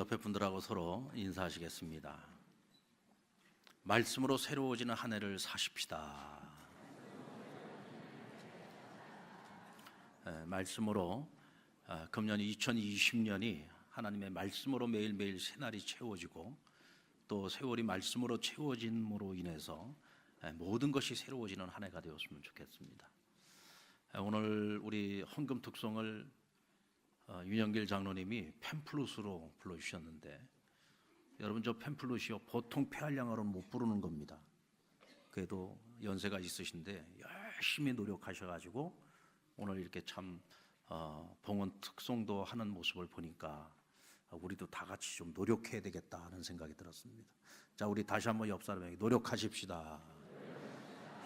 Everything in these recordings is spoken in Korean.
옆에 분들하고 서로 인사하시겠습니다. 말씀으로 새로워지는 한 해를 사십시다. 말씀으로 금년 2020년이 하나님의 말씀으로 매일매일 새날이 채워지고 또 세월이 말씀으로 채워짐으로 인해서 모든 것이 새로워지는 한 해가 되었으면 좋겠습니다. 오늘 우리 헌금 특송을 윤영길 장로님이 팸플룻으로 불러주셨는데, 여러분, 저 팸플룻이요 보통 폐활량으로는 못 부르는 겁니다. 그래도 연세가 있으신데 열심히 노력하셔가지고 오늘 이렇게 참 봉헌 특송도 하는 모습을 보니까 우리도 다 같이 좀 노력해야 되겠다 하는 생각이 들었습니다. 자, 우리 다시 한번 옆 사람에게 노력하십시다.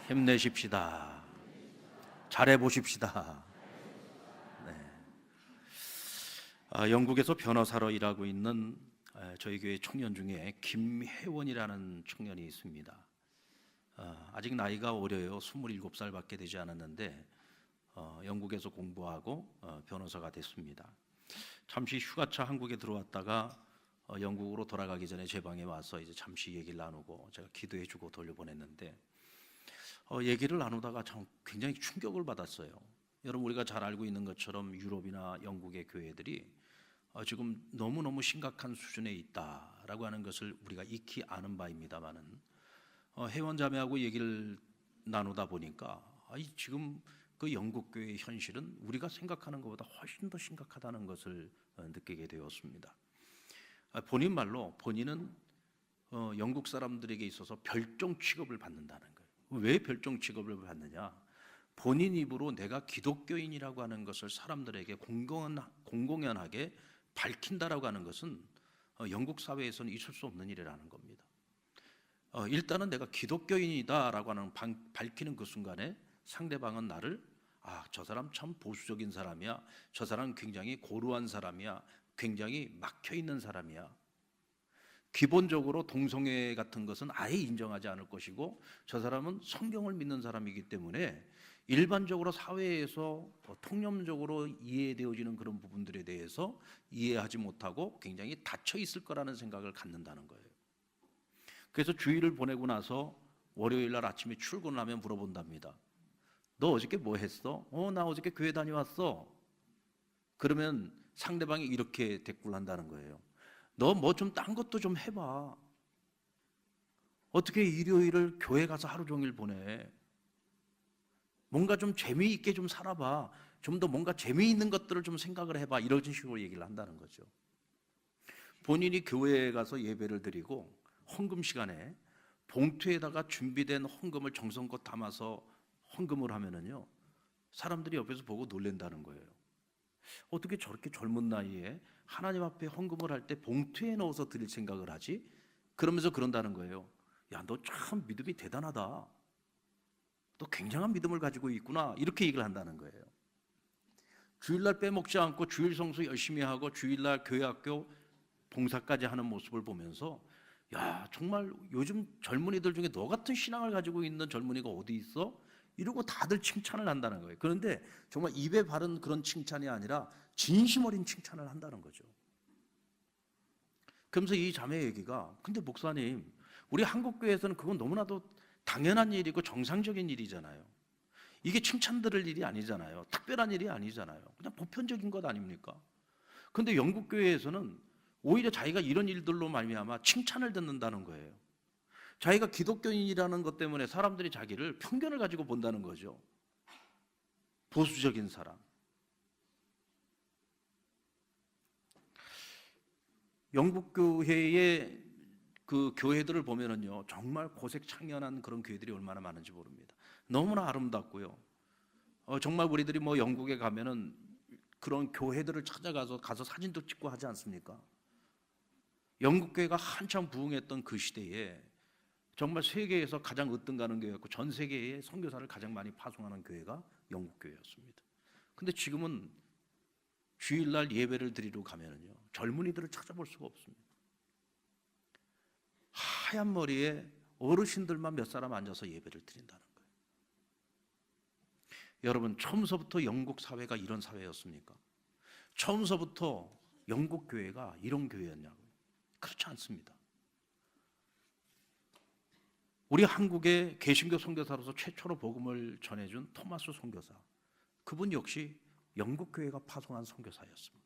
힘내십시다. 잘해보십시다. 영국에서 변호사로 일하고 있는 저희 교회 청년 중에 김혜원이라는 청년이 있습니다. 아직 나이가 어려요. 27살밖에 되지 않았는데 영국에서 공부하고 변호사가 됐습니다. 잠시 휴가차 한국에 들어왔다가 영국으로 돌아가기 전에 제 방에 와서 이제 잠시 얘기를 나누고 제가 기도해주고 돌려보냈는데 얘기를 나누다가 굉장히 충격을 받았어요. 여러분, 우리가 잘 알고 있는 것처럼 유럽이나 영국의 교회들이 지금 너무너무 심각한 수준에 있다라고 하는 것을 우리가 익히 아는 바입니다만은 혜원 자매하고 얘기를 나누다 보니까 지금 그 영국 교회의 현실은 우리가 생각하는 것보다 훨씬 더 심각하다는 것을 느끼게 되었습니다. 본인 말로 본인은 영국 사람들에게 있어서 별종 취급을 받는다는 거예요. 왜 별종 취급을 받느냐? 본인 입으로 내가 기독교인이라고 하는 것을 사람들에게 공공연하게 밝힌다라고 하는 것은 영국 사회에서는 있을 수 없는 일이라는 겁니다. 일단은 내가 기독교인이다라고 하는 밝히는 그 순간에 상대방은 나를 저 사람 참 보수적인 사람이야, 저 사람 굉장히 고루한 사람이야, 굉장히 막혀있는 사람이야, 기본적으로 동성애 같은 것은 아예 인정하지 않을 것이고 저 사람은 성경을 믿는 사람이기 때문에 일반적으로 사회에서 통념적으로 이해되어지는 그런 부분들에 대해서 이해하지 못하고 굉장히 닫혀 있을 거라는 생각을 갖는다는 거예요. 그래서 주일을 보내고 나서 월요일 날 아침에 출근을 하면 물어본답니다. 너 어저께 뭐 했어? 나 어저께 교회 다녀왔어. 그러면 상대방이 이렇게 대꾸를 한다는 거예요. 너 뭐 좀 딴 것도 좀 해봐. 어떻게 일요일을 교회 가서 하루 종일 보내? 뭔가 좀 재미있게 좀 살아봐. 좀 더 뭔가 재미있는 것들을 좀 생각을 해봐. 이런 식으로 얘기를 한다는 거죠. 본인이 교회에 가서 예배를 드리고 헌금 시간에 봉투에다가 준비된 헌금을 정성껏 담아서 헌금을 하면은요, 사람들이 옆에서 보고 놀란다는 거예요. 어떻게 저렇게 젊은 나이에 하나님 앞에 헌금을 할 때 봉투에 넣어서 드릴 생각을 하지? 그러면서 그런다는 거예요. 야, 너 참 믿음이 대단하다. 또 굉장한 믿음을 가지고 있구나. 이렇게 얘기를 한다는 거예요. 주일날 빼먹지 않고 주일 성수 열심히 하고 주일날 교회 학교 봉사까지 하는 모습을 보면서 야, 정말 요즘 젊은이들 중에 너 같은 신앙을 가지고 있는 젊은이가 어디 있어? 이러고 다들 칭찬을 한다는 거예요. 그런데 정말 입에 바른 그런 칭찬이 아니라 진심 어린 칭찬을 한다는 거죠. 그러면서 이 자매 얘기가, 근데 목사님, 우리 한국교회에서는 그건 너무나도 당연한 일이고 정상적인 일이잖아요. 이게 칭찬 들을 일이 아니잖아요. 특별한 일이 아니잖아요. 그냥 보편적인 것 아닙니까? 근데 영국 교회에서는 오히려 자기가 이런 일들로 말미암아 칭찬을 듣는다는 거예요. 자기가 기독교인이라는 것 때문에 사람들이 자기를 편견을 가지고 본다는 거죠. 보수적인 사람. 영국 교회의 그 교회들을 보면은요, 정말 고색창연한 그런 교회들이 얼마나 많은지 모릅니다. 너무나 아름답고요. 정말 우리들이 뭐 영국에 가면은 그런 교회들을 찾아가서 사진도 찍고 하지 않습니까? 영국 교회가 한참 부흥했던 그 시대에 정말 세계에서 가장 으뜸가는 교회였고 전 세계에 선교사를 가장 많이 파송하는 교회가 영국 교회였습니다. 근데 지금은 주일날 예배를 드리러 가면은요, 젊은이들을 찾아볼 수가 없습니다. 하얀 머리에 어르신들만 몇 사람 앉아서 예배를 드린다는 거예요. 여러분, 처음서부터 영국 사회가 이런 사회였습니까? 처음서부터 영국 교회가 이런 교회였냐고요. 그렇지 않습니다. 우리 한국의 개신교 선교사로서 최초로 복음을 전해준 토마스 선교사, 그분 역시 영국 교회가 파송한 선교사였습니다.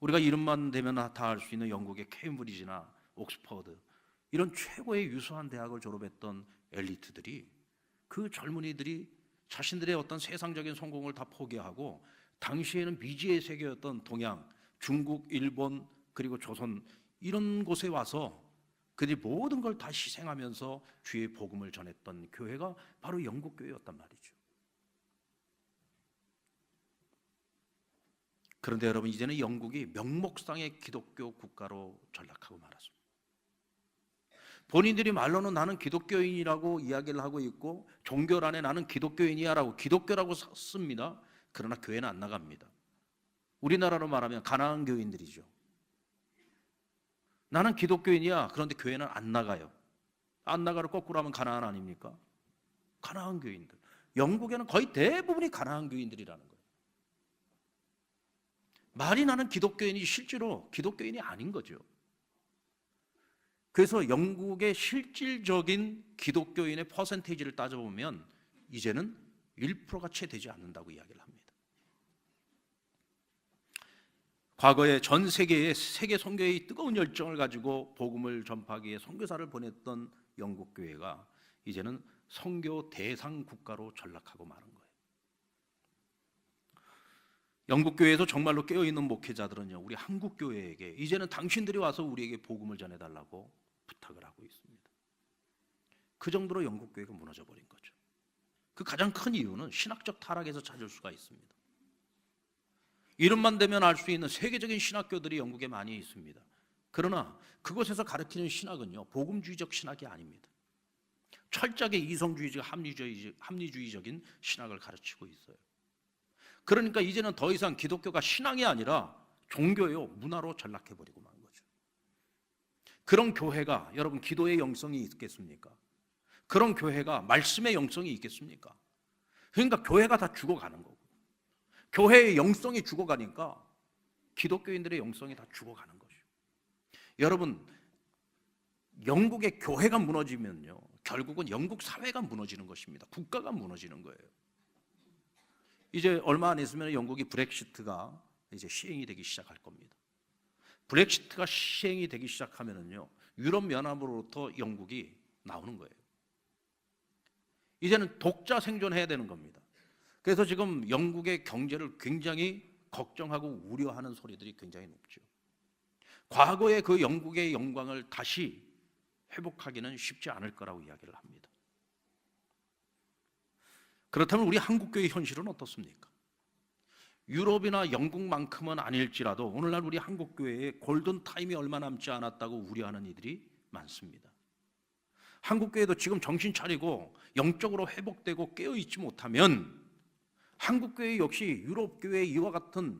우리가 이름만 대면 다 알 수 있는 영국의 케임브리지나 옥스퍼드, 이런 최고의 유수한 대학을 졸업했던 엘리트들이, 그 젊은이들이 자신들의 어떤 세상적인 성공을 다 포기하고 당시에는 미지의 세계였던 동양, 중국, 일본, 그리고 조선, 이런 곳에 와서 그들이 모든 걸 다 희생하면서 주의 복음을 전했던 교회가 바로 영국 교회였단 말이죠. 그런데 여러분, 이제는 영국이 명목상의 기독교 국가로 전락하고 말았습니다. 본인들이 말로는 나는 기독교인이라고 이야기를 하고 있고, 종교란에 나는 기독교인이야 라고 기독교라고 씁니다. 그러나 교회는 안 나갑니다. 우리나라로 말하면 가나안 교인들이죠. 나는 기독교인이야. 그런데 교회는 안 나가요. 안 나가로 거꾸로 하면 가나안 아닙니까? 가나안 교인들. 영국에는 거의 대부분이 가나안 교인들이라는 거예요. 말이 나는 기독교인이 실제로 기독교인이 아닌 거죠. 그래서 영국의 실질적인 기독교인의 퍼센테이지를 따져보면 이제는 1%가 채 되지 않는다고 이야기를 합니다. 과거에 전 세계에 세계 선교의 뜨거운 열정을 가지고 복음을 전파하기 위해 선교사를 보냈던 영국 교회가 이제는 선교 대상 국가로 전락하고 마는 거예요. 영국 교회에서 정말로 깨어있는 목회자들은요, 우리 한국 교회에게 이제는 당신들이 와서 우리에게 복음을 전해달라고 부탁을 하고 있습니다. 그 정도로 영국 교회가 무너져 버린 거죠. 그 가장 큰 이유는 신학적 타락에서 찾을 수가 있습니다. 이름만 대면 알 수 있는 세계적인 신학교들이 영국에 많이 있습니다. 그러나 그곳에서 가르치는 신학은요, 복음주의적 신학이 아닙니다. 철저하게 이성주의적, 합리주의적인 신학을 가르치고 있어요. 그러니까 이제는 더 이상 기독교가 신앙이 아니라 종교요, 문화로 전락해버리고 만 거죠. 그런 교회가 여러분 기도의 영성이 있겠습니까? 그런 교회가 말씀의 영성이 있겠습니까? 그러니까 교회가 다 죽어가는 거고, 교회의 영성이 죽어가니까 기독교인들의 영성이 다 죽어가는 거죠. 여러분, 영국의 교회가 무너지면요, 결국은 영국 사회가 무너지는 것입니다. 국가가 무너지는 거예요. 이제 얼마 안 있으면 영국이 브렉시트가 이제 시행이 되기 시작할 겁니다. 브렉시트가 시행이 되기 시작하면은요, 유럽 연합으로부터 영국이 나오는 거예요. 이제는 독자 생존해야 되는 겁니다. 그래서 지금 영국의 경제를 굉장히 걱정하고 우려하는 소리들이 굉장히 높죠. 과거의 그 영국의 영광을 다시 회복하기는 쉽지 않을 거라고 이야기를 합니다. 그렇다면 우리 한국교회 현실은 어떻습니까? 유럽이나 영국만큼은 아닐지라도 오늘날 우리 한국교회의 골든타임이 얼마 남지 않았다고 우려하는 이들이 많습니다. 한국교회도 지금 정신 차리고 영적으로 회복되고 깨어있지 못하면 한국교회 역시 유럽교회의 이와 같은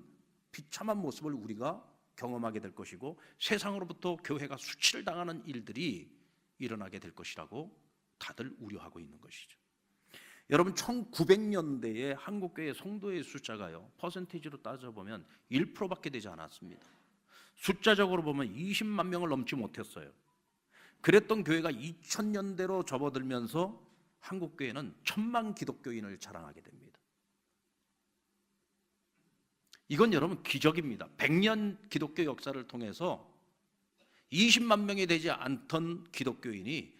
비참한 모습을 우리가 경험하게 될 것이고, 세상으로부터 교회가 수치를 당하는 일들이 일어나게 될 것이라고 다들 우려하고 있는 것이죠. 여러분, 1900년대에 한국교회 성도의 숫자가요, 퍼센테이지로 따져보면 1%밖에 되지 않았습니다. 숫자적으로 보면 20만 명을 넘지 못했어요. 그랬던 교회가 2000년대로 접어들면서 한국교회는 1000만 기독교인을 자랑하게 됩니다. 이건 여러분 기적입니다. 100년 기독교 역사를 통해서 20만 명이 되지 않던 기독교인이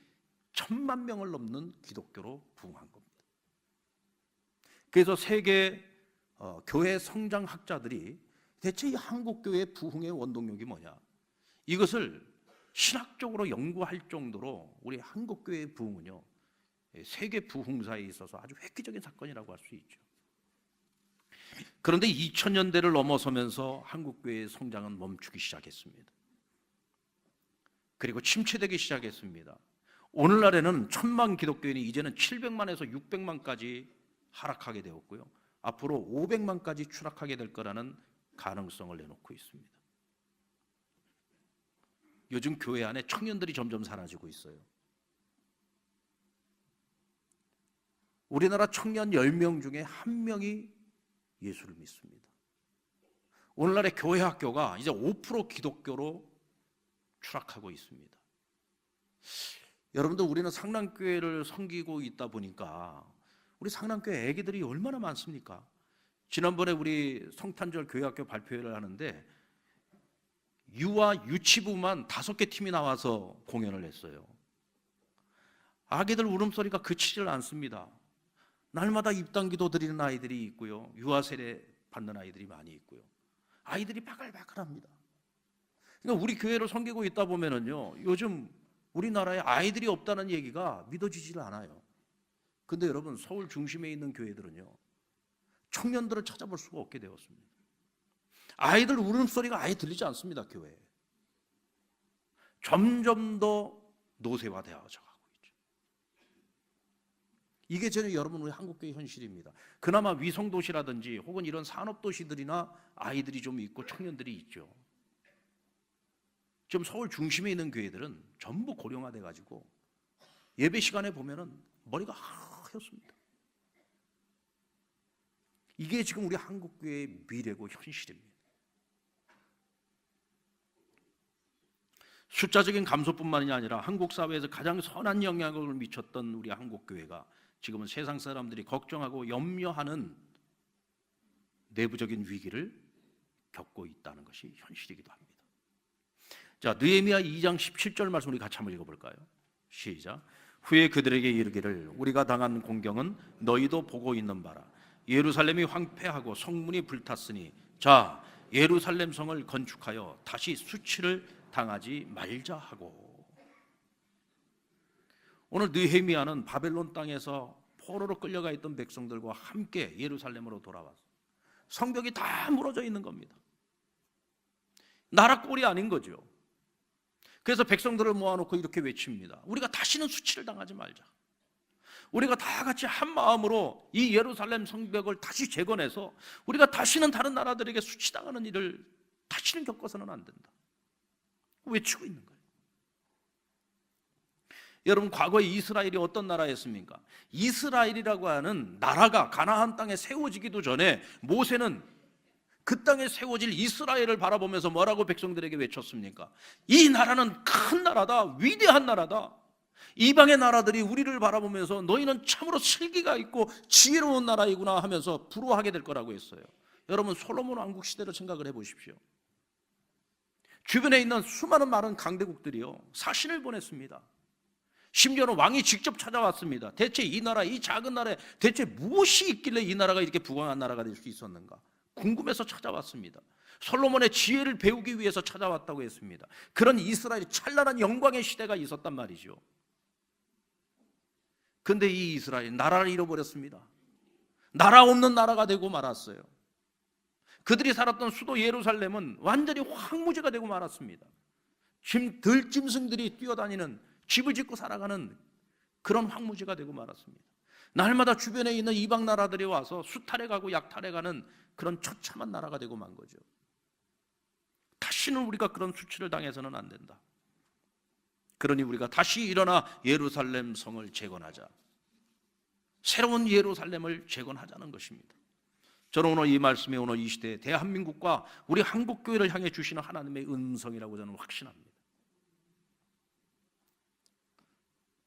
1000만 명을 넘는 기독교로 부흥한 겁니다. 그래서 세계 교회 성장학자들이 대체 이 한국교회의 부흥의 원동력이 뭐냐, 이것을 신학적으로 연구할 정도로 우리 한국교회의 부흥은요, 세계 부흥사에 있어서 아주 획기적인 사건이라고 할 수 있죠. 그런데 2000년대를 넘어서면서 한국교회의 성장은 멈추기 시작했습니다. 그리고 침체되기 시작했습니다. 오늘날에는 1000만 기독교인이 이제는 700만에서 600만까지 하락하게 되었고요, 앞으로 500만까지 추락하게 될 거라는 가능성을 내놓고 있습니다. 요즘 교회 안에 청년들이 점점 사라지고 있어요. 우리나라 청년 10명 중에 1명이 예수를 믿습니다. 오늘날의 교회 학교가 이제 5% 기독교로 추락하고 있습니다. 여러분들, 우리는 상남교회를 섬기고 있다 보니까 우리 상남교회 애기들이 얼마나 많습니까? 지난번에 우리 성탄절 교회학교 발표회를 하는데 유아 유치부만 5개 팀이 나와서 공연을 했어요. 아기들 울음소리가 그치질 않습니다. 날마다 입당기도 드리는 아이들이 있고요, 유아 세례 받는 아이들이 많이 있고요, 아이들이 바글바글합니다. 그러니까 우리 교회를 섬기고 있다 보면은요, 요즘 우리나라에 아이들이 없다는 얘기가 믿어지질 않아요. 근데 여러분, 서울 중심에 있는 교회들은요, 청년들을 찾아볼 수가 없게 되었습니다. 아이들 울음소리가 아예 들리지 않습니다. 교회에 점점 더 노쇠화되어져 가고 있죠. 이게 저는 여러분, 우리 한국교회 현실입니다. 그나마 위성도시라든지 혹은 이런 산업도시들이나 아이들이 좀 있고 청년들이 있죠. 지금 서울 중심에 있는 교회들은 전부 고령화돼 가지고 예배 시간에 보면은 머리가 하얗습니다. 이게 지금 우리 한국교회의 미래고 현실입니다. 숫자적인 감소뿐만이 아니라 한국 사회에서 가장 선한 영향을 미쳤던 우리 한국교회가 지금은 세상 사람들이 걱정하고 염려하는 내부적인 위기를 겪고 있다는 것이 현실이기도 합니다. 자, 느헤미야 2장 17절 말씀 우리 같이 한번 읽어볼까요? 시작. 후에 그들에게 이르기를 우리가 당한 공경은 너희도 보고 있는 바라. 예루살렘이 황폐하고 성문이 불탔으니 자, 예루살렘 성을 건축하여 다시 수치를 당하지 말자 하고. 오늘 느헤미야는 바벨론 땅에서 포로로 끌려가 있던 백성들과 함께 예루살렘으로 돌아와서 성벽이 다 무너져 있는 겁니다. 나라 꼴이 아닌 거죠. 그래서 백성들을 모아놓고 이렇게 외칩니다. 우리가 다시는 수치를 당하지 말자. 우리가 다 같이 한 마음으로 이 예루살렘 성벽을 다시 재건해서 우리가 다시는 다른 나라들에게 수치당하는 일을 다시는 겪어서는 안 된다. 외치고 있는 거예요. 여러분, 과거에 이스라엘이 어떤 나라였습니까? 이스라엘이라고 하는 나라가 가나안 땅에 세워지기도 전에 모세는 그 땅에 세워질 이스라엘을 바라보면서 뭐라고 백성들에게 외쳤습니까? 이 나라는 큰 나라다, 위대한 나라다. 이방의 나라들이 우리를 바라보면서 너희는 참으로 슬기가 있고 지혜로운 나라이구나 하면서 부러워하게 될 거라고 했어요. 여러분, 솔로몬 왕국 시대를 생각을 해보십시오. 주변에 있는 수많은 많은 강대국들이요, 사신을 보냈습니다. 심지어는 왕이 직접 찾아왔습니다. 대체 이 나라, 이 작은 나라에 대체 무엇이 있길래 이 나라가 이렇게 부강한 나라가 될 수 있었는가 궁금해서 찾아왔습니다. 솔로몬의 지혜를 배우기 위해서 찾아왔다고 했습니다. 그런 이스라엘이 찬란한 영광의 시대가 있었단 말이죠. 근데 이 이스라엘 나라를 잃어버렸습니다. 나라 없는 나라가 되고 말았어요. 그들이 살았던 수도 예루살렘은 완전히 황무지가 되고 말았습니다. 들짐승들이 뛰어다니는, 집을 짓고 살아가는 그런 황무지가 되고 말았습니다. 날마다 주변에 있는 이방 나라들이 와서 수탈해 가고 약탈해 가는 그런 처참한 나라가 되고 만 거죠. 다시는 우리가 그런 수치를 당해서는 안 된다. 그러니 우리가 다시 일어나 예루살렘 성을 재건하자. 새로운 예루살렘을 재건하자는 것입니다. 저는 오늘 이 말씀이 오늘 이 시대에 대한민국과 우리 한국교회를 향해 주시는 하나님의 음성이라고 저는 확신합니다.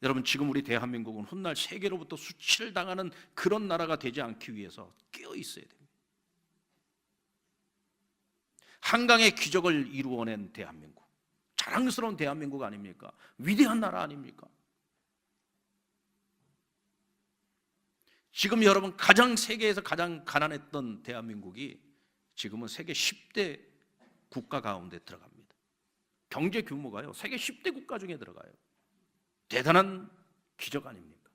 여러분, 지금 우리 대한민국은 훗날 세계로부터 수치를 당하는 그런 나라가 되지 않기 위해서 깨어 있어야 됩니다. 한강의 기적을 이루어낸 대한민국, 자랑스러운 대한민국 아닙니까? 위대한 나라 아닙니까? 지금 여러분, 세계에서 가장 가난했던 대한민국이 지금은 세계 10대 국가 가운데 들어갑니다. 경제 규모가요, 세계 10대 국가 중에 들어가요. 대단한 기적 아닙니까?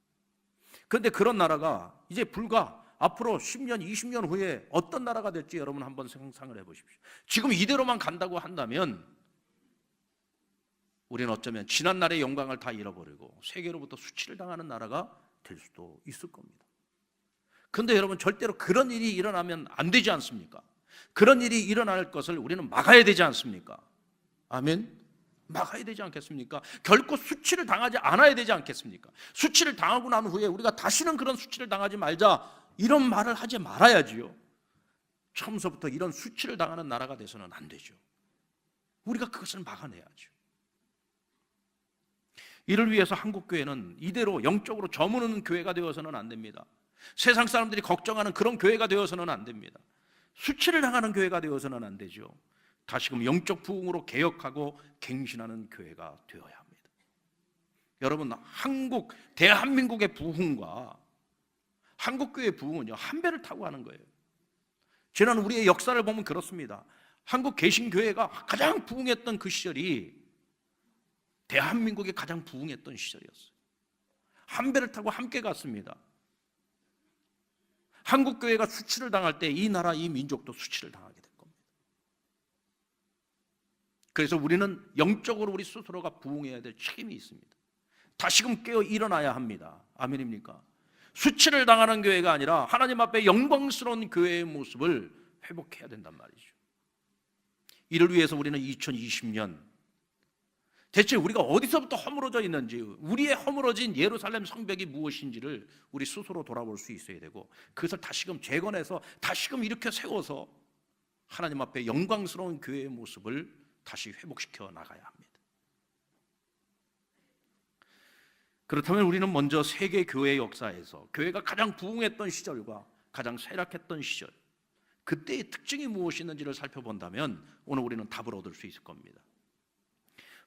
그런데 그런 나라가 이제 불과 앞으로 10년, 20년 후에 어떤 나라가 될지 여러분 한번 상상을 해보십시오. 지금 이대로만 간다고 한다면 우리는 어쩌면 지난날의 영광을 다 잃어버리고 세계로부터 수치를 당하는 나라가 될 수도 있을 겁니다. 그런데 여러분, 절대로 그런 일이 일어나면 안 되지 않습니까? 그런 일이 일어날 것을 우리는 막아야 되지 않습니까? 아멘? 막아야 되지 않겠습니까? 결코 수치를 당하지 않아야 되지 않겠습니까? 수치를 당하고 난 후에 우리가 다시는 그런 수치를 당하지 말자, 이런 말을 하지 말아야지요. 처음서부터 이런 수치를 당하는 나라가 돼서는 안 되죠. 우리가 그것을 막아내야죠. 이를 위해서 한국교회는 이대로 영적으로 저무는 교회가 되어서는 안 됩니다. 세상 사람들이 걱정하는 그런 교회가 되어서는 안 됩니다. 수치를 당하는 교회가 되어서는 안 되죠. 다시금 영적 부흥으로 개혁하고 갱신하는 교회가 되어야 합니다. 여러분, 대한민국의 부흥과 한국교회의 부흥은요, 한 배를 타고 하는 거예요. 지난 우리의 역사를 보면 그렇습니다. 한국 개신교회가 가장 부흥했던 그 시절이 대한민국이 가장 부흥했던 시절이었어요. 한 배를 타고 함께 갔습니다. 한국교회가 수치를 당할 때 이 나라, 이 민족도 수치를 당하게 될 겁니다. 그래서 우리는 영적으로 우리 스스로가 부흥해야 될 책임이 있습니다. 다시금 깨어 일어나야 합니다. 아멘입니까? 수치를 당하는 교회가 아니라 하나님 앞에 영광스러운 교회의 모습을 회복해야 된단 말이죠. 이를 위해서 우리는 2020년 대체 우리가 어디서부터 허물어져 있는지, 우리의 허물어진 예루살렘 성벽이 무엇인지를 우리 스스로 돌아볼 수 있어야 되고, 그것을 다시금 재건해서 다시금 이렇게 세워서 하나님 앞에 영광스러운 교회의 모습을 다시 회복시켜 나가야 합니다. 그렇다면 우리는 먼저 세계 교회 역사에서 교회가 가장 부흥했던 시절과 가장 쇠락했던 시절, 그때의 특징이 무엇이었는지를 살펴본다면 오늘 우리는 답을 얻을 수 있을 겁니다.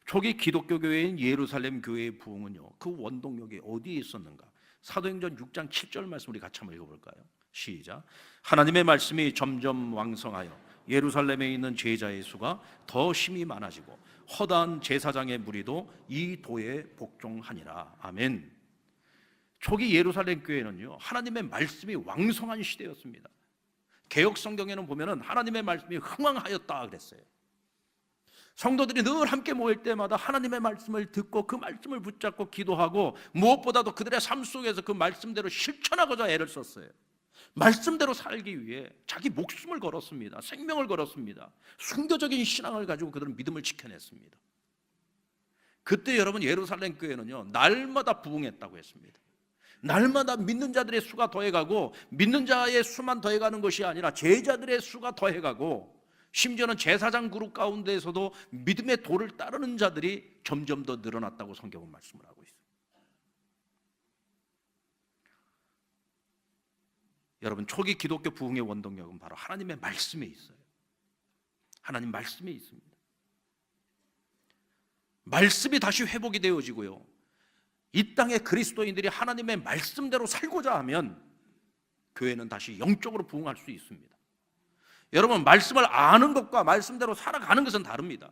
초기 기독교 교회인 예루살렘 교회의 부흥은요, 그 원동력이 어디에 있었는가? 사도행전 6장 7절 말씀 우리 같이 한번 읽어볼까요? 시작. 하나님의 말씀이 점점 왕성하여 예루살렘에 있는 제자의 수가 더 심히 많아지고 허다한 제사장의 무리도 이 도에 복종하니라. 아멘. 초기 예루살렘 교회는요, 하나님의 말씀이 왕성한 시대였습니다. 개역 성경에는 보면은 하나님의 말씀이 흥왕하였다 그랬어요. 성도들이 늘 함께 모일 때마다 하나님의 말씀을 듣고 그 말씀을 붙잡고 기도하고, 무엇보다도 그들의 삶 속에서 그 말씀대로 실천하고자 애를 썼어요. 말씀대로 살기 위해 자기 목숨을 걸었습니다. 생명을 걸었습니다. 순교적인 신앙을 가지고 그들은 믿음을 지켜냈습니다. 그때 여러분, 예루살렘 교회는요, 날마다 부흥했다고 했습니다. 날마다 믿는 자들의 수가 더해가고, 믿는 자의 수만 더해가는 것이 아니라 제자들의 수가 더해가고, 심지어는 제사장 그룹 가운데에서도 믿음의 도를 따르는 자들이 점점 더 늘어났다고 성경은 말씀을 하고 있습니다. 여러분, 초기 기독교 부흥의 원동력은 바로 하나님의 말씀에 있어요. 하나님 말씀에 있습니다. 말씀이 다시 회복이 되어지고요, 이 땅의 그리스도인들이 하나님의 말씀대로 살고자 하면 교회는 다시 영적으로 부흥할 수 있습니다. 여러분, 말씀을 아는 것과 말씀대로 살아가는 것은 다릅니다.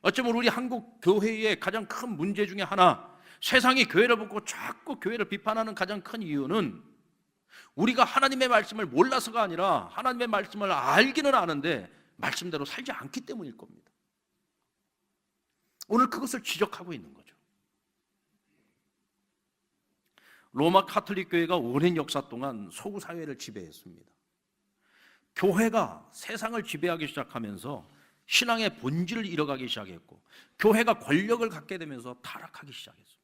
어쩌면 우리 한국 교회의 가장 큰 문제 중에 하나, 세상이 교회를 보고 자꾸 교회를 비판하는 가장 큰 이유는 우리가 하나님의 말씀을 몰라서가 아니라 하나님의 말씀을 알기는 아는데 말씀대로 살지 않기 때문일 겁니다. 오늘 그것을 지적하고 있는 거죠. 로마 카톨릭 교회가 오랜 역사 동안 서구 사회를 지배했습니다. 교회가 세상을 지배하기 시작하면서 신앙의 본질을 잃어가기 시작했고, 교회가 권력을 갖게 되면서 타락하기 시작했습니다.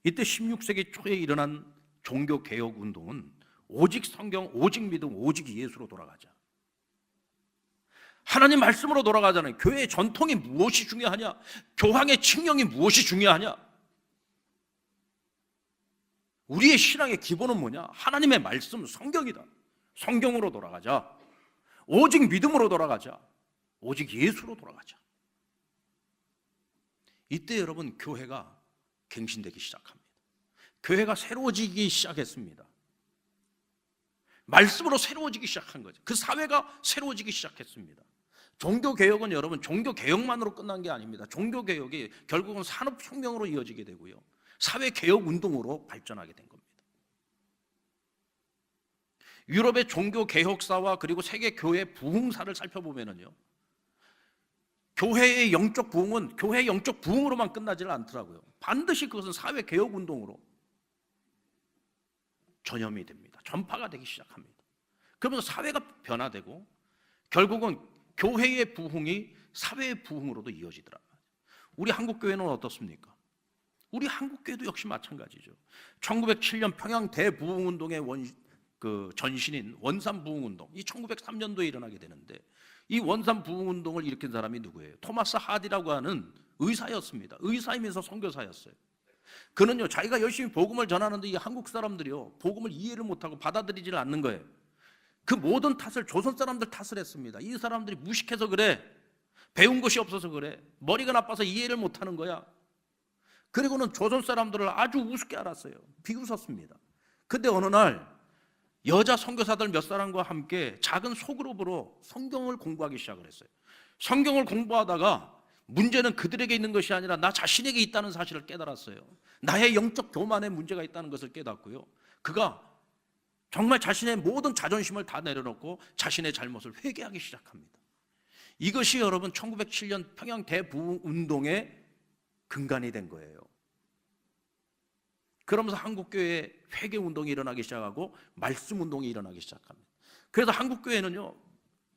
이때 16세기 초에 일어난 종교개혁 운동은 오직 성경, 오직 믿음, 오직 예수로 돌아가자, 하나님 말씀으로 돌아가자는, 교회의 전통이 무엇이 중요하냐, 교황의 칙령이 무엇이 중요하냐, 우리의 신앙의 기본은 뭐냐? 하나님의 말씀, 성경이다. 성경으로 돌아가자. 오직 믿음으로 돌아가자. 오직 예수로 돌아가자. 이때 여러분, 교회가 갱신되기 시작합니다. 교회가 새로워지기 시작했습니다. 말씀으로 새로워지기 시작한 거죠. 그 사회가 새로워지기 시작했습니다. 종교개혁은 여러분, 종교개혁만으로 끝난 게 아닙니다. 종교개혁이 결국은 산업혁명으로 이어지게 되고요, 사회개혁운동으로 발전하게 된 겁니다. 유럽의 종교개혁사와 그리고 세계교회 부흥사를 살펴보면요, 교회의 영적 부흥은 교회의 영적 부흥으로만 끝나지는 않더라고요. 반드시 그것은 사회개혁운동으로 전염이 됩니다. 전파가 되기 시작합니다. 그러면서 사회가 변화되고 결국은 교회의 부흥이 사회의 부흥으로도 이어지더라고요. 우리 한국교회는 어떻습니까? 우리 한국교회도 역시 마찬가지죠. 1907년 평양 대부흥운동의 전신인 원산부흥운동, 이 1903년도에 일어나게 되는데, 이 원산부흥운동을 일으킨 사람이 누구예요? 토마스 하디라고 하는 의사였습니다. 의사이면서 선교사였어요. 그는요, 자기가 열심히 복음을 전하는데 이 한국 사람들이요, 복음을 이해를 못하고 받아들이지를 않는 거예요. 그 모든 탓을 조선 사람들 탓을 했습니다. 이 사람들이 무식해서 그래, 배운 것이 없어서 그래, 머리가 나빠서 이해를 못하는 거야. 그리고는 조선 사람들을 아주 우습게 알았어요. 비웃었습니다. 근데 어느 날 여자 선교사들 몇 사람과 함께 작은 소그룹으로 성경을 공부하기 시작을 했어요. 성경을 공부하다가 문제는 그들에게 있는 것이 아니라 나 자신에게 있다는 사실을 깨달았어요. 나의 영적 교만에 문제가 있다는 것을 깨닫고요, 그가 정말 자신의 모든 자존심을 다 내려놓고 자신의 잘못을 회개하기 시작합니다. 이것이 여러분 1907년 평양 대부흥운동의 근간이 된 거예요. 그러면서 한국교회에 회개운동이 일어나기 시작하고 말씀운동이 일어나기 시작합니다. 그래서 한국교회는요,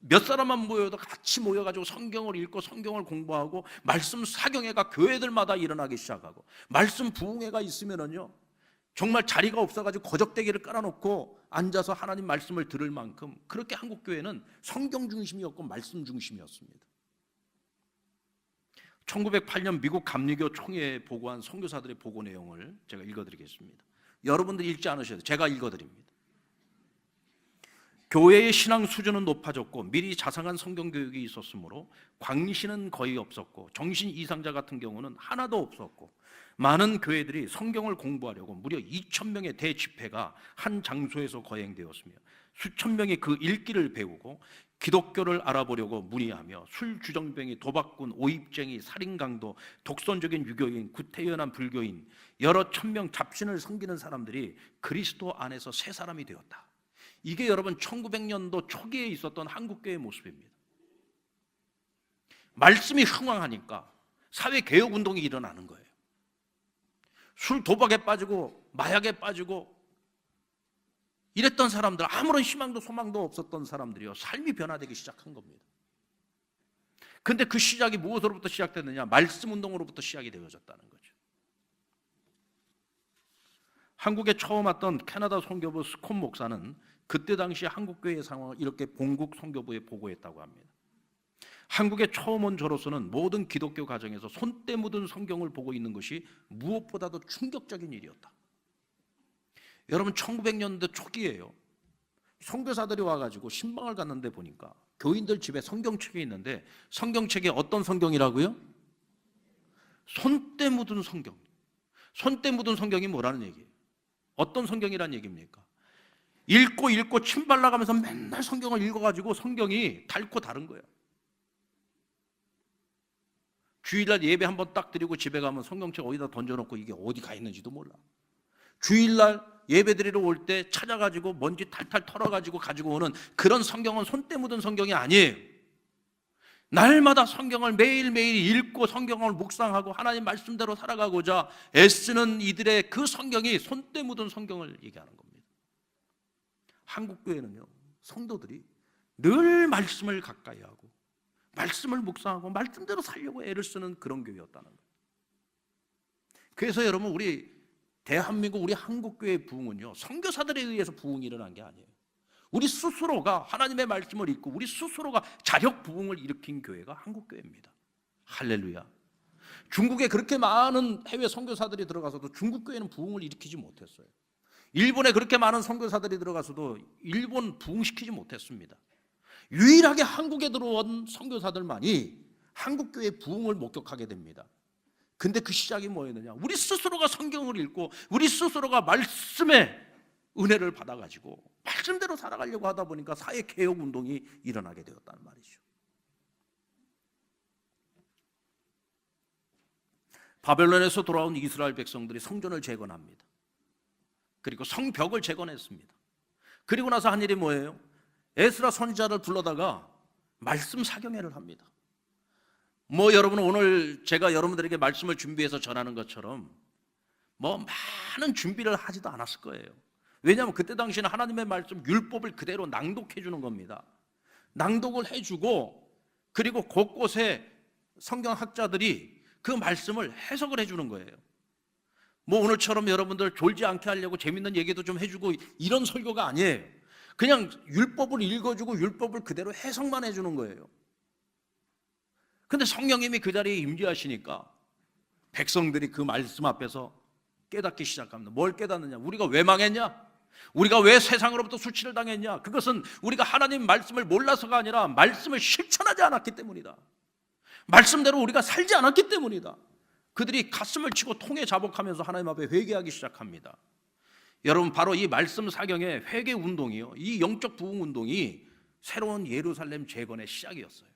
몇 사람만 모여도 같이 모여가지고 성경을 읽고 성경을 공부하고 말씀 사경회가 교회들마다 일어나기 시작하고, 말씀 부흥회가 있으면은요, 정말 자리가 없어가지고 거적대기를 깔아놓고 앉아서 하나님 말씀을 들을 만큼 그렇게 한국교회는 성경 중심이었고 말씀 중심이었습니다. 1908년 미국 감리교 총회에 보고한 선교사들의 보고 내용을 제가 읽어드리겠습니다. 여러분들 읽지 않으셔도 제가 읽어드립니다. 교회의 신앙 수준은 높아졌고 미리 자상한 성경 교육이 있었으므로 광신은 거의 없었고 정신 이상자 같은 경우는 하나도 없었고, 많은 교회들이 성경을 공부하려고 무려 2,000명의 대집회가 한 장소에서 거행되었으며 수천 명이 그 읽기를 배우고 기독교를 알아보려고 문의하며 술주정뱅이, 도박꾼, 오입쟁이, 살인강도, 독선적인 유교인, 구태연한 불교인, 여러 천명 잡신을 섬기는 사람들이 그리스도 안에서 새 사람이 되었다. 이게 여러분 1900년도 초기에 있었던 한국교회의 모습입니다. 말씀이 흥왕하니까 사회개혁운동이 일어나는 거예요. 술, 도박에 빠지고 마약에 빠지고 이랬던 사람들, 아무런 희망도 소망도 없었던 사람들이요, 삶이 변화되기 시작한 겁니다. 근데 그 시작이 무엇으로부터 시작됐느냐? 말씀운동으로부터 시작이 되어졌다는 거죠. 한국에 처음 왔던 캐나다 선교부 스콘 목사는 그때 당시 한국교회의 상황을 이렇게 본국 선교부에 보고했다고 합니다. 한국에 처음 온 저로서는 모든 기독교 가정에서 손때 묻은 성경을 보고 있는 것이 무엇보다도 충격적인 일이었다. 여러분 1900년대 초기예요. 선교사들이 와가지고 신방을 갔는데 보니까 교인들 집에 성경책이 있는데, 성경책에 어떤 성경이라고요? 손때 묻은 성경. 손때 묻은 성경이 뭐라는 얘기예요? 어떤 성경이라는 얘기입니까? 읽고 침 발라가면서 맨날 성경을 읽어가지고 성경이 닳고 다른 거예요. 주일날 예배 한번 딱 드리고 집에 가면 성경책 어디다 던져놓고 이게 어디 가 있는지도 몰라. 주일날 예배 드리러 올 때 찾아가지고 먼지 탈탈 털어가지고 가지고 오는 그런 성경은 손때 묻은 성경이 아니에요. 날마다 성경을 매일매일 읽고 성경을 묵상하고 하나님 말씀대로 살아가고자 애쓰는 이들의 그 성경이 손때 묻은 성경을 얘기하는 겁니다. 한국교회는요, 성도들이 늘 말씀을 가까이 하고 말씀을 묵상하고 말씀대로 살려고 애를 쓰는 그런 교회였다는 거예요. 그래서 여러분, 우리 대한민국, 우리 한국교회의 부흥은요, 선교사들에 의해서 부흥이 일어난 게 아니에요. 우리 스스로가 하나님의 말씀을 읽고 우리 스스로가 자력 부흥을 일으킨 교회가 한국교회입니다. 할렐루야. 중국에 그렇게 많은 해외 선교사들이 들어가서도 중국 교회는 부흥을 일으키지 못했어요. 일본에 그렇게 많은 선교사들이 들어가서도 일본 부흥시키지 못했습니다. 유일하게 한국에 들어온 선교사들만이 한국교회의 부흥을 목격하게 됩니다. 근데 그 시작이 뭐였느냐? 우리 스스로가 성경을 읽고 우리 스스로가 말씀의 은혜를 받아가지고 말씀대로 살아가려고 하다 보니까 사회개혁운동이 일어나게 되었다는 말이죠. 바벨론에서 돌아온 이스라엘 백성들이 성전을 재건합니다. 그리고 성벽을 재건했습니다. 그리고 나서 한 일이 뭐예요? 에스라 선지자를 불러다가 말씀 사경회를 합니다. 여러분, 오늘 제가 여러분들에게 말씀을 준비해서 전하는 것처럼 많은 준비를 하지도 않았을 거예요. 왜냐하면 그때 당시에는 하나님의 말씀 율법을 그대로 낭독해 주는 겁니다. 낭독을 해주고 그리고 곳곳에 성경학자들이 그 말씀을 해석을 해주는 거예요. 오늘처럼 여러분들 졸지 않게 하려고 재밌는 얘기도 좀 해주고 이런 설교가 아니에요. 그냥 율법을 읽어주고 율법을 그대로 해석만 해주는 거예요. 근데 성령님이 그 자리에 임재하시니까 백성들이 그 말씀 앞에서 깨닫기 시작합니다. 뭘 깨닫느냐? 우리가 왜 망했냐? 우리가 왜 세상으로부터 수치를 당했냐? 그것은 우리가 하나님 말씀을 몰라서가 아니라 말씀을 실천하지 않았기 때문이다. 말씀대로 우리가 살지 않았기 때문이다. 그들이 가슴을 치고 통에 자복하면서 하나님 앞에 회개하기 시작합니다. 여러분, 바로 이 말씀 사경의 회개 운동이요, 이 영적 부흥 운동이 새로운 예루살렘 재건의 시작이었어요.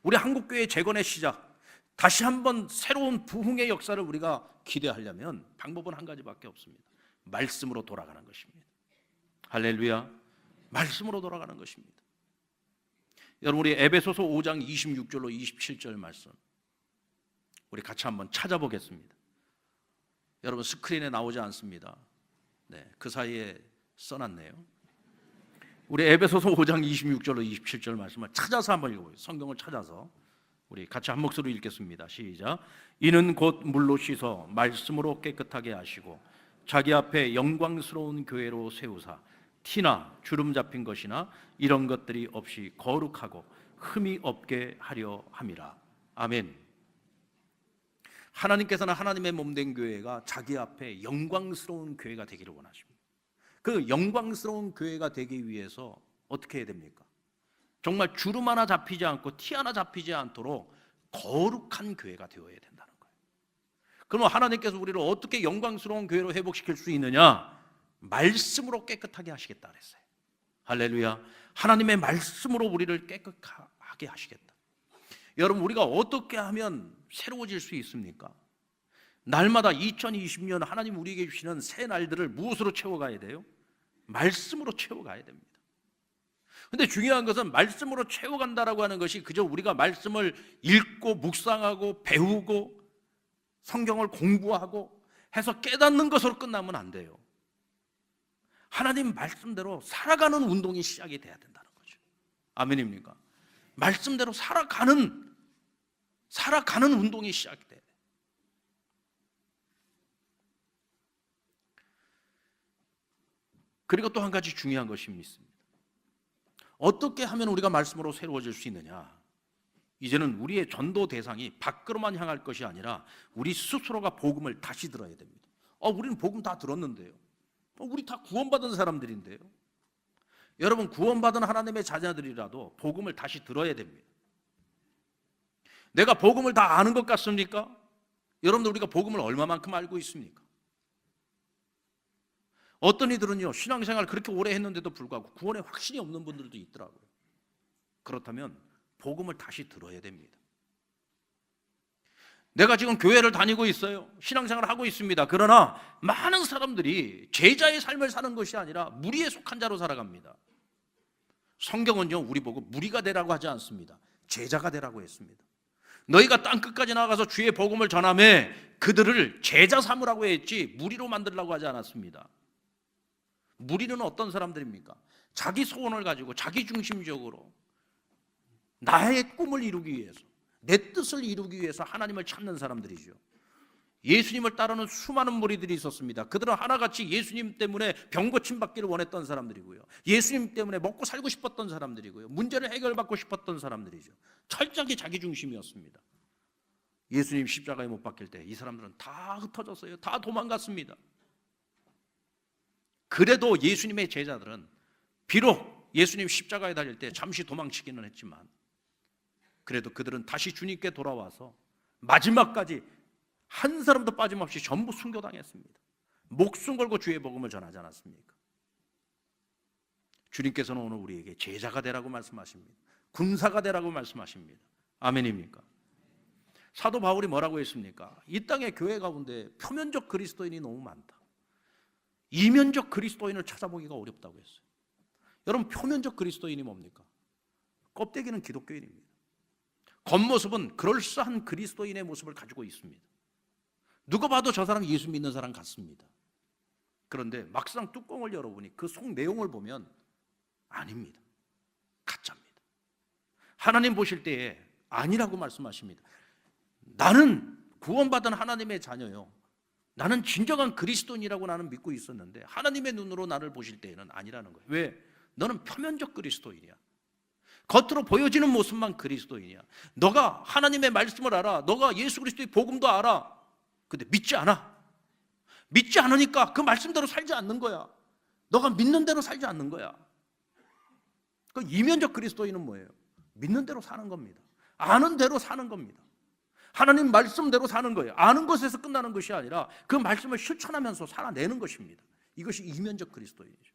우리 한국교회 재건의 시작, 다시 한번 새로운 부흥의 역사를 우리가 기대하려면 방법은 한 가지밖에 없습니다. 말씀으로 돌아가는 것입니다. 할렐루야. 말씀으로 돌아가는 것입니다. 여러분, 우리 에베소서 5장 26절로 27절 말씀 우리 같이 한번 찾아보겠습니다. 여러분, 스크린에 나오지 않습니다. 네, 그 사이에 써놨네요. 우리 에베소서 5장 26절로 27절 말씀을 찾아서 한번 읽어보세요. 성경을 찾아서 우리 같이 한 목소리로 읽겠습니다. 시작. 이는 곧 물로 씻어 말씀으로 깨끗하게 하시고 자기 앞에 영광스러운 교회로 세우사 티나 주름 잡힌 것이나 이런 것들이 없이 거룩하고 흠이 없게 하려 함이라. 아멘. 하나님께서는 하나님의 몸된 교회가 자기 앞에 영광스러운 교회가 되기를 원하십니다. 그 영광스러운 교회가 되기 위해서 어떻게 해야 됩니까? 정말 주름 하나 잡히지 않고 티 하나 잡히지 않도록 거룩한 교회가 되어야 된다는 거예요. 그러면 하나님께서 우리를 어떻게 영광스러운 교회로 회복시킬 수 있느냐? 말씀으로 깨끗하게 하시겠다 그랬어요. 할렐루야. 하나님의 말씀으로 우리를 깨끗하게 하시겠다. 여러분, 우리가 어떻게 하면 새로워질 수 있습니까? 날마다 2020년 하나님 우리에게 주시는 새 날들을 무엇으로 채워가야 돼요? 말씀으로 채워가야 됩니다. 근데 중요한 것은 말씀으로 채워간다라고 하는 것이 그저 우리가 말씀을 읽고 묵상하고 배우고 성경을 공부하고 해서 깨닫는 것으로 끝나면 안 돼요. 하나님 말씀대로 살아가는 운동이 시작이 돼야 된다는 거죠. 아멘입니까? 말씀대로 살아가는 운동이 시작이 돼야 돼요. 그리고 또 한 가지 중요한 것이 있습니다. 어떻게 하면 우리가 말씀으로 새로워질 수 있느냐? 이제는 우리의 전도 대상이 밖으로만 향할 것이 아니라 우리 스스로가 복음을 다시 들어야 됩니다. 우리는 복음 다 들었는데요. 우리 다 구원받은 사람들인데요. 여러분, 구원받은 하나님의 자녀들이라도 복음을 다시 들어야 됩니다. 내가 복음을 다 아는 것 같습니까? 여러분들, 우리가 복음을 얼마만큼 알고 있습니까? 어떤 이들은요, 신앙생활 그렇게 오래 했는데도 불구하고 구원에 확신이 없는 분들도 있더라고요. 그렇다면 복음을 다시 들어야 됩니다. 내가 지금 교회를 다니고 있어요. 신앙생활을 하고 있습니다. 그러나 많은 사람들이 제자의 삶을 사는 것이 아니라 무리에 속한 자로 살아갑니다. 성경은요, 우리 보고 무리가 되라고 하지 않습니다. 제자가 되라고 했습니다. 너희가 땅끝까지 나가서 주의 복음을 전하며 그들을 제자 삼으라고 했지 무리로 만들라고 하지 않았습니다. 무리는 어떤 사람들입니까? 자기 소원을 가지고 자기 중심적으로 나의 꿈을 이루기 위해서, 내 뜻을 이루기 위해서 하나님을 찾는 사람들이죠. 예수님을 따르는 수많은 무리들이 있었습니다. 그들은 하나같이 예수님 때문에 병 고침 받기를 원했던 사람들이고요, 예수님 때문에 먹고 살고 싶었던 사람들이고요, 문제를 해결받고 싶었던 사람들이죠. 철저하게 자기 중심이었습니다. 예수님 십자가에 못 박힐 때 이 사람들은 다 흩어졌어요. 다 도망갔습니다. 그래도 예수님의 제자들은 비록 예수님 십자가에 달릴 때 잠시 도망치기는 했지만 그래도 그들은 다시 주님께 돌아와서 마지막까지 한 사람도 빠짐없이 전부 순교당했습니다. 목숨 걸고 주의 복음을 전하지 않았습니까? 주님께서는 오늘 우리에게 제자가 되라고 말씀하십니다. 군사가 되라고 말씀하십니다. 아멘입니까? 사도 바울이 뭐라고 했습니까? 이 땅의 교회 가운데 표면적 그리스도인이 너무 많다. 이면적 그리스도인을 찾아보기가 어렵다고 했어요. 여러분, 표면적 그리스도인이 뭡니까? 껍데기는 기독교인입니다. 겉모습은 그럴싸한 그리스도인의 모습을 가지고 있습니다. 누가 봐도 저 사람 예수 믿는 사람 같습니다. 그런데 막상 뚜껑을 열어보니 그 속 내용을 보면 아닙니다. 가짜입니다. 하나님 보실 때에 아니라고 말씀하십니다. 나는 구원받은 하나님의 자녀요, 나는 진정한 그리스도인이라고 나는 믿고 있었는데 하나님의 눈으로 나를 보실 때에는 아니라는 거예요. 왜? 너는 표면적 그리스도인이야. 겉으로 보여지는 모습만 그리스도인이야. 너가 하나님의 말씀을 알아. 너가 예수 그리스도의 복음도 알아. 근데 믿지 않아. 믿지 않으니까 그 말씀대로 살지 않는 거야. 너가 믿는 대로 살지 않는 거야. 그 이면적 그리스도인은 뭐예요? 믿는 대로 사는 겁니다. 아는 대로 사는 겁니다. 하나님 말씀대로 사는 거예요. 아는 것에서 끝나는 것이 아니라 그 말씀을 실천하면서 살아내는 것입니다. 이것이 이면적 그리스도인이죠.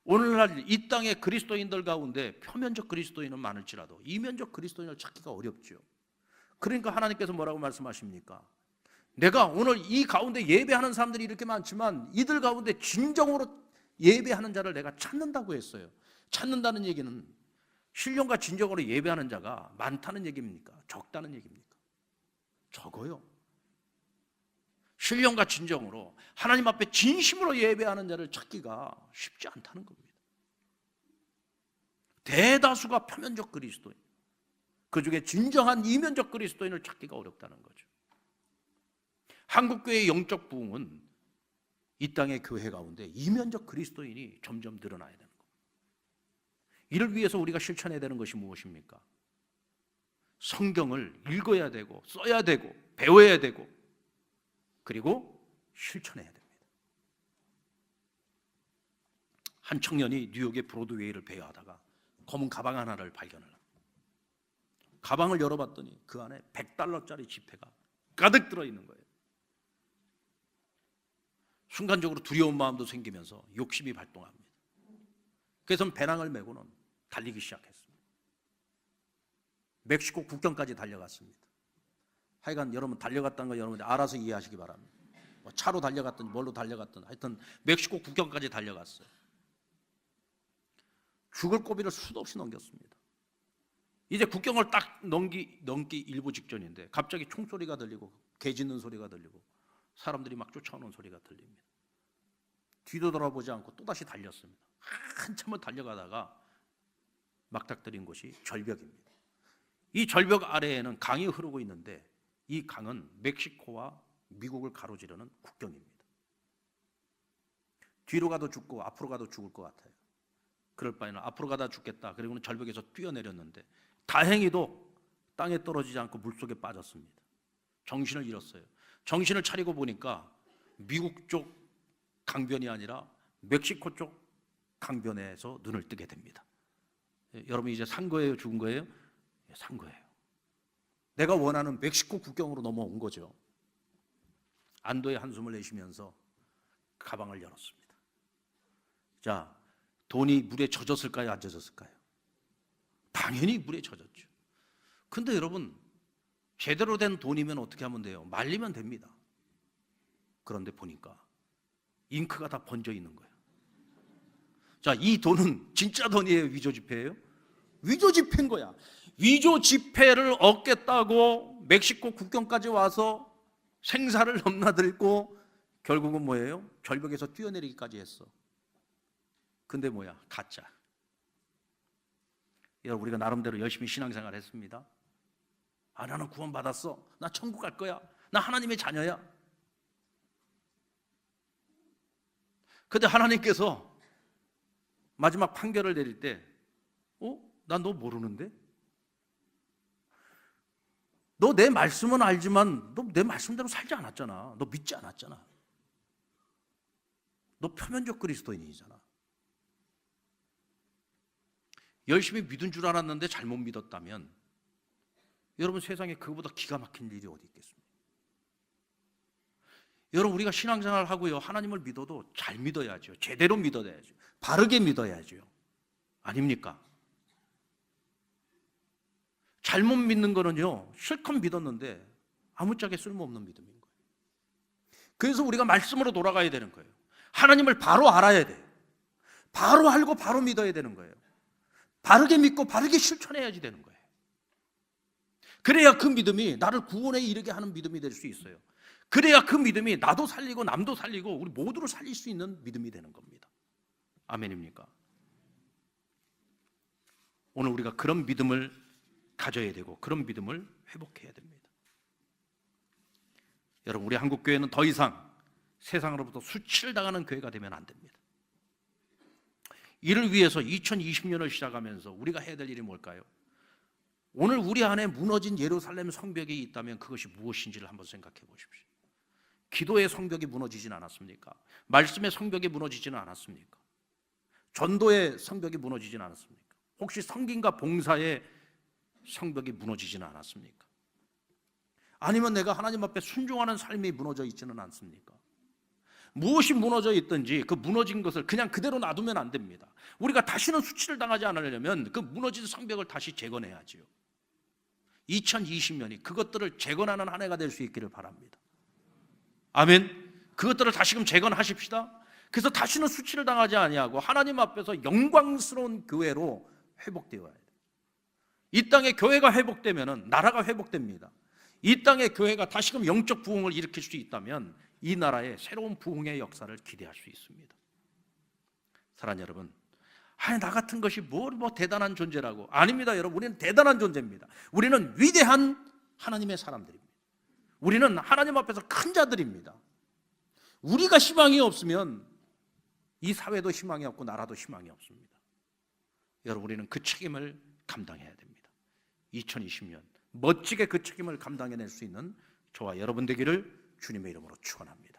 오늘날 이 땅의 그리스도인들 가운데 표면적 그리스도인은 많을지라도 이면적 그리스도인을 찾기가 어렵죠. 그러니까 하나님께서 뭐라고 말씀하십니까? 내가 오늘 이 가운데 예배하는 사람들이 이렇게 많지만 이들 가운데 진정으로 예배하는 자를 내가 찾는다고 했어요. 찾는다는 얘기는 신령과 진정으로 예배하는 자가 많다는 얘기입니까? 적다는 얘기입니까? 적어요. 신령과 진정으로 하나님 앞에 진심으로 예배하는 자를 찾기가 쉽지 않다는 겁니다. 대다수가 표면적 그리스도인, 그 중에 진정한 이면적 그리스도인을 찾기가 어렵다는 거죠. 한국교회의 영적 부흥은 이 땅의 교회 가운데 이면적 그리스도인이 점점 늘어나야 되는 겁니다. 이를 위해서 우리가 실천해야 되는 것이 무엇입니까? 성경을 읽어야 되고 써야 되고 배워야 되고 그리고 실천해야 됩니다. 한 청년이 뉴욕의 브로드웨이를 배회하다가 검은 가방 하나를 발견을 합니다. 가방을 열어봤더니 그 안에 $100짜리 지폐가 가득 들어있는 거예요. 순간적으로 두려운 마음도 생기면서 욕심이 발동합니다. 그래서 배낭을 메고는 달리기 시작했습니다. 멕시코 국경까지 달려갔습니다. 하여간 여러분 달려갔다는 거 여러분 알아서 이해하시기 바랍니다. 뭐 차로 달려갔든 뭘로 달려갔든 하여튼 멕시코 국경까지 달려갔어요. 죽을 고비를 수도 없이 넘겼습니다. 이제 국경을 딱 넘기 일부 직전인데 갑자기 총소리가 들리고 개 짖는 소리가 들리고 사람들이 막 쫓아오는 소리가 들립니다. 뒤도 돌아보지 않고 또다시 달렸습니다. 한참을 달려가다가 막닥뜨린 곳이 절벽입니다. 이 절벽 아래에는 강이 흐르고 있는데 이 강은 멕시코와 미국을 가로지르는 국경입니다. 뒤로 가도 죽고 앞으로 가도 죽을 것 같아요. 그럴 바에는 앞으로 가다 죽겠다. 그리고는 절벽에서 뛰어내렸는데 다행히도 땅에 떨어지지 않고 물속에 빠졌습니다. 정신을 잃었어요. 정신을 차리고 보니까 미국 쪽 강변이 아니라 멕시코 쪽 강변에서 눈을 뜨게 됩니다. 여러분 이제 산 거예요? 죽은 거예요? 산 거예요. 내가 원하는 멕시코 국경으로 넘어온 거죠. 안도의 한숨을 내쉬면서 가방을 열었습니다. 자, 돈이 물에 젖었을까요? 안 젖었을까요? 당연히 물에 젖었죠. 근데 여러분 제대로 된 돈이면 어떻게 하면 돼요? 말리면 됩니다. 그런데 보니까 잉크가 다 번져 있는 거예요. 자, 이 돈은 진짜 돈이에요? 위조 지폐예요? 위조 지폐인 거야. 위조 지폐를 얻겠다고 멕시코 국경까지 와서 생사를 넘나들고 결국은 뭐예요? 절벽에서 뛰어내리기까지 했어. 근데 뭐야? 가짜. 여러분 우리가 나름대로 열심히 신앙생활 했습니다. 아, 나는 구원 받았어. 나 천국 갈 거야. 나 하나님의 자녀야. 근데 하나님께서 마지막 판결을 내릴 때 난 너 모르는데? 너 내 말씀은 알지만 너 내 말씀대로 살지 않았잖아. 너 믿지 않았잖아. 너 표면적 그리스도인이잖아. 열심히 믿은 줄 알았는데 잘못 믿었다면 여러분 세상에 그거보다 기가 막힌 일이 어디 있겠습니까? 여러분 우리가 신앙생활을 하고요 하나님을 믿어도 잘 믿어야죠. 제대로 믿어야죠. 바르게 믿어야죠. 아닙니까? 잘못 믿는 거는요 실컷 믿었는데 아무짝에 쓸모없는 믿음인 거예요. 그래서 우리가 말씀으로 돌아가야 되는 거예요. 하나님을 바로 알아야 돼요. 바로 알고 바로 믿어야 되는 거예요. 바르게 믿고 바르게 실천해야지 되는 거예요. 그래야 그 믿음이 나를 구원에 이르게 하는 믿음이 될 수 있어요. 그래야 그 믿음이 나도 살리고 남도 살리고 우리 모두를 살릴 수 있는 믿음이 되는 겁니다. 아멘입니까? 오늘 우리가 그런 믿음을 가져야 되고 그런 믿음을 회복해야 됩니다. 여러분 우리 한국교회는 더 이상 세상으로부터 수치를 당하는 교회가 되면 안 됩니다. 이를 위해서 2020년을 시작하면서 우리가 해야 될 일이 뭘까요? 오늘 우리 안에 무너진 예루살렘 성벽이 있다면 그것이 무엇인지를 한번 생각해 보십시오. 기도의 성벽이 무너지진 않았습니까? 말씀의 성벽이 무너지지는 않았습니까? 전도의 성벽이 무너지진 않았습니까? 혹시 성김과 봉사의 성벽이 무너지지는 않았습니까? 아니면 내가 하나님 앞에 순종하는 삶이 무너져 있지는 않습니까? 무엇이 무너져 있든지 그 무너진 것을 그냥 그대로 놔두면 안 됩니다. 우리가 다시는 수치를 당하지 않으려면 그 무너진 성벽을 다시 재건해야지요. 2020년이 그것들을 재건하는 한 해가 될 수 있기를 바랍니다. 아멘. 그것들을 다시금 재건하십시다. 그래서 다시는 수치를 당하지 아니하고 하나님 앞에서 영광스러운 교회로 회복되어야 돼요. 이 땅에 교회가 회복되면 나라가 회복됩니다. 이 땅에 교회가 다시금 영적 부흥을 일으킬 수 있다면 이 나라의 새로운 부흥의 역사를 기대할 수 있습니다. 사랑하는 여러분, 나 같은 것이 뭐 대단한 존재라고. 아닙니다. 여러분, 우리는 대단한 존재입니다. 우리는 위대한 하나님의 사람들입니다. 우리는 하나님 앞에서 큰 자들입니다. 우리가 희망이 없으면 이 사회도 희망이 없고 나라도 희망이 없습니다. 여러분, 우리는 그 책임을 감당해야 됩니다. 2020년 멋지게 그 책임을 감당해낼 수 있는 저와 여러분 되기를 주님의 이름으로 축원합니다.